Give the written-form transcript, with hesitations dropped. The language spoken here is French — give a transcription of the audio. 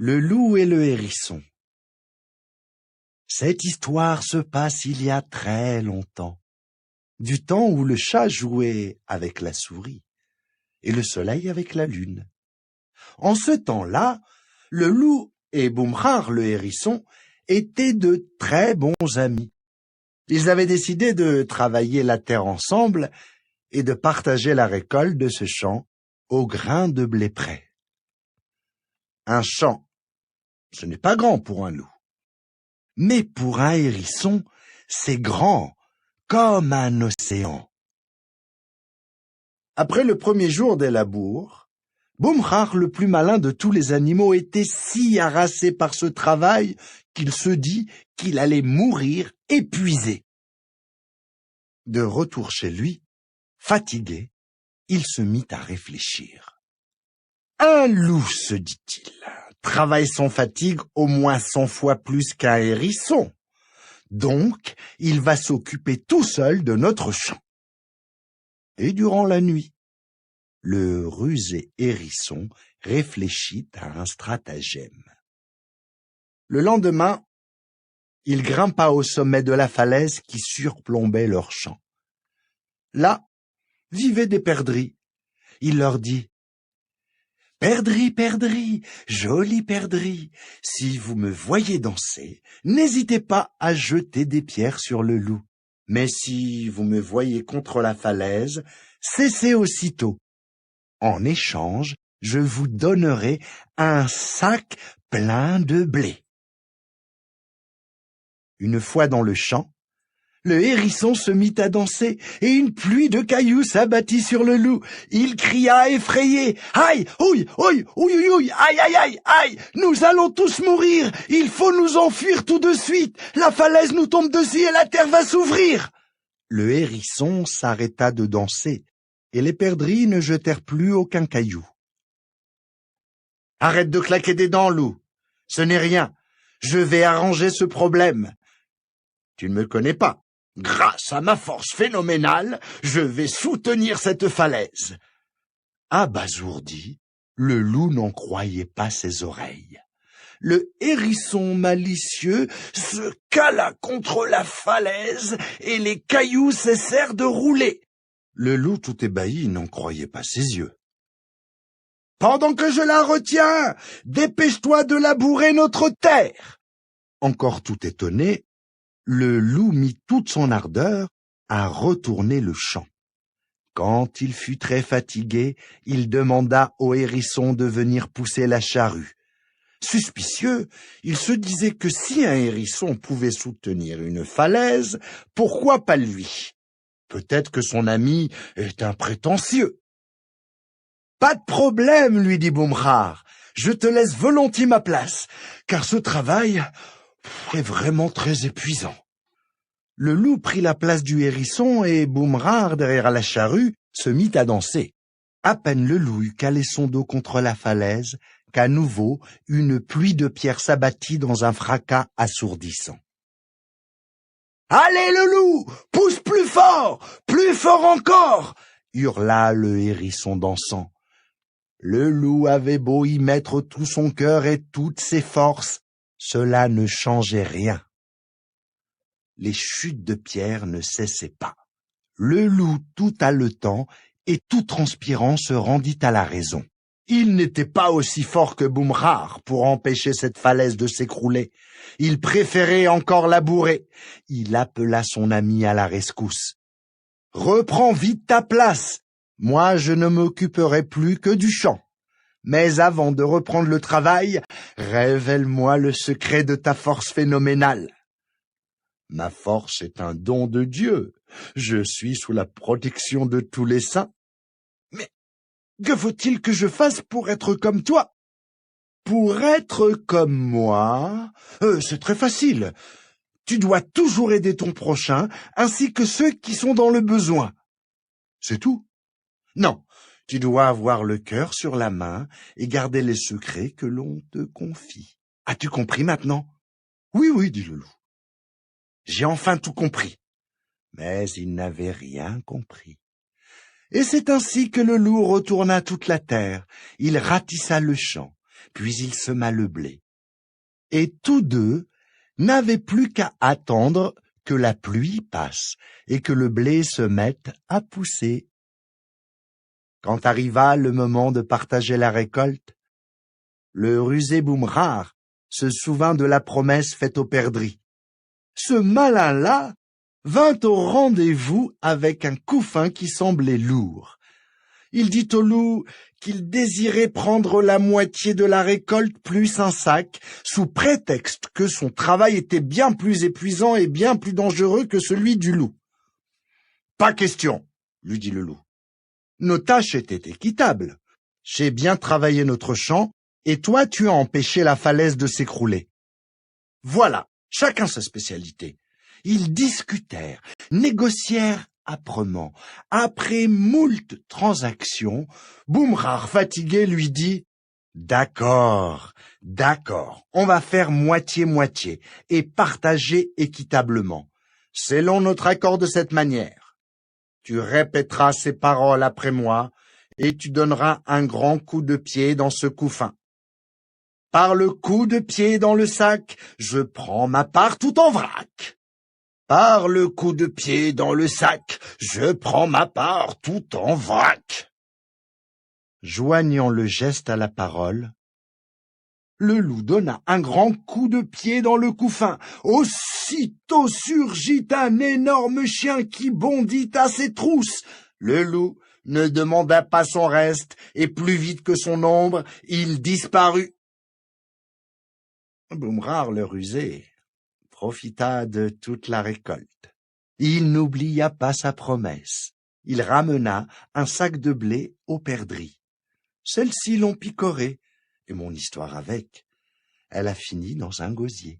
Le loup et le hérisson. Cette histoire se passe il y a très longtemps, du temps où le chat jouait avec la souris et le soleil avec la lune. En ce temps-là, le loup et Boumrar le hérisson étaient de très bons amis. Ils avaient décidé de travailler la terre ensemble et de partager la récolte de ce champ au grain de blé près. Un champ, ce n'est pas grand pour un loup. Mais pour un hérisson, c'est grand, comme un océan. Après le premier jour des labours, Boumrar, le plus malin de tous les animaux, était si harassé par ce travail qu'il se dit qu'il allait mourir épuisé. De retour chez lui, fatigué, il se mit à réfléchir. Un loup, se dit-il, travaille sans fatigue au moins 100 fois plus qu'un hérisson. Donc, il va s'occuper tout seul de notre champ. Et durant la nuit, le rusé hérisson réfléchit à un stratagème. Le lendemain, il grimpa au sommet de la falaise qui surplombait leur champ. Là, vivaient des perdrix. Il leur dit: « Perdrix, perdrix, joli perdrix, si vous me voyez danser, n'hésitez pas à jeter des pierres sur le loup. Mais si vous me voyez contre la falaise, cessez aussitôt. En échange, je vous donnerai un sac plein de blé. » Une fois dans le champ, le hérisson se mit à danser et une pluie de cailloux s'abattit sur le loup. Il cria effrayé: « Aïe, ouille, ouille, ouille, ouille, aïe, aïe, aïe, aïe, nous allons tous mourir, il faut nous enfuir tout de suite, la falaise nous tombe dessus et la terre va s'ouvrir. » Le hérisson s'arrêta de danser et les perdrix ne jetèrent plus aucun caillou. « Arrête de claquer des dents, loup, ce n'est rien, je vais arranger ce problème. Tu ne me connais pas. Grâce à ma force phénoménale, je vais soutenir cette falaise. » Abasourdi, le loup n'en croyait pas ses oreilles. Le hérisson malicieux se cala contre la falaise et les cailloux cessèrent de rouler. Le loup tout ébahi n'en croyait pas ses yeux. « Pendant que je la retiens, dépêche-toi de labourer notre terre. » Encore tout étonné, le loup mit toute son ardeur à retourner le champ. Quand il fut très fatigué, il demanda au hérisson de venir pousser la charrue. Suspicieux, il se disait que si un hérisson pouvait soutenir une falaise, pourquoi pas lui? Peut-être que son ami est un prétentieux. « Pas de problème, lui dit Boumrar, je te laisse volontiers ma place, car ce travail est vraiment très épuisant. » Le loup prit la place du hérisson et Boumrar, derrière la charrue, se mit à danser. À peine le loup eut calé son dos contre la falaise qu'à nouveau une pluie de pierres s'abattit dans un fracas assourdissant. « Allez le loup, pousse plus fort encore !» hurla le hérisson dansant. Le loup avait beau y mettre tout son cœur et toutes ses forces, cela ne changeait rien. Les chutes de pierre ne cessaient pas. Le loup, tout haletant et tout transpirant, se rendit à la raison. Il n'était pas aussi fort que Boumrar pour empêcher cette falaise de s'écrouler. Il préférait encore labourer. Il appela son ami à la rescousse. « Reprends vite ta place. Moi, je ne m'occuperai plus que du champ. Mais avant de reprendre le travail, révèle-moi le secret de ta force phénoménale. » « Ma force est un don de Dieu. Je suis sous la protection de tous les saints. Mais que faut-il que je fasse pour être comme toi? » « Pour être comme moi, c'est très facile. Tu dois toujours aider ton prochain, ainsi que ceux qui sont dans le besoin. C'est tout. Non, tu dois avoir le cœur sur la main et garder les secrets que l'on te confie. As-tu compris maintenant? »« Oui, oui, dit le loup. J'ai enfin tout compris. » Mais il n'avait rien compris. Et c'est ainsi que le loup retourna toute la terre. Il ratissa le champ. puis il sema le blé. Et tous deux n'avaient plus qu'à attendre que la pluie passe et que le blé se mette à pousser. Quand arriva le moment de partager la récolte, le rusé Boumrard se souvint de la promesse faite au perdrix. Ce malin-là vint au rendez-vous avec un couffin qui semblait lourd. Il dit au loup qu'il désirait prendre la moitié de la récolte plus un sac, sous prétexte que son travail était bien plus épuisant et bien plus dangereux que celui du loup. « Pas question, » lui dit le loup. « Nos tâches étaient équitables. J'ai bien travaillé notre champ, et toi tu as empêché la falaise de s'écrouler. Voilà, chacun sa spécialité. » Ils discutèrent, négocièrent âprement. Après moult transactions, Boumrard fatigué lui dit « D'accord, on va faire moitié-moitié et partager équitablement. Selon notre accord de cette manière. Tu répéteras ces paroles après moi et tu donneras un grand coup de pied dans ce couffin. Par le coup de pied dans le sac, je prends ma part tout en vrac. Par le coup de pied dans le sac, je prends ma part tout en vrac. » Joignant le geste à la parole, le loup donna un grand coup de pied dans le couffin. Aussitôt surgit un énorme chien qui bondit à ses trousses. Le loup ne demanda pas son reste, et plus vite que son ombre, il disparut. Boumrard le rusé profita de toute la récolte. Il n'oublia pas sa promesse. Il ramena un sac de blé au perdrix. Celles-ci l'ont picoré, et mon histoire avec. Elle a fini dans un gosier.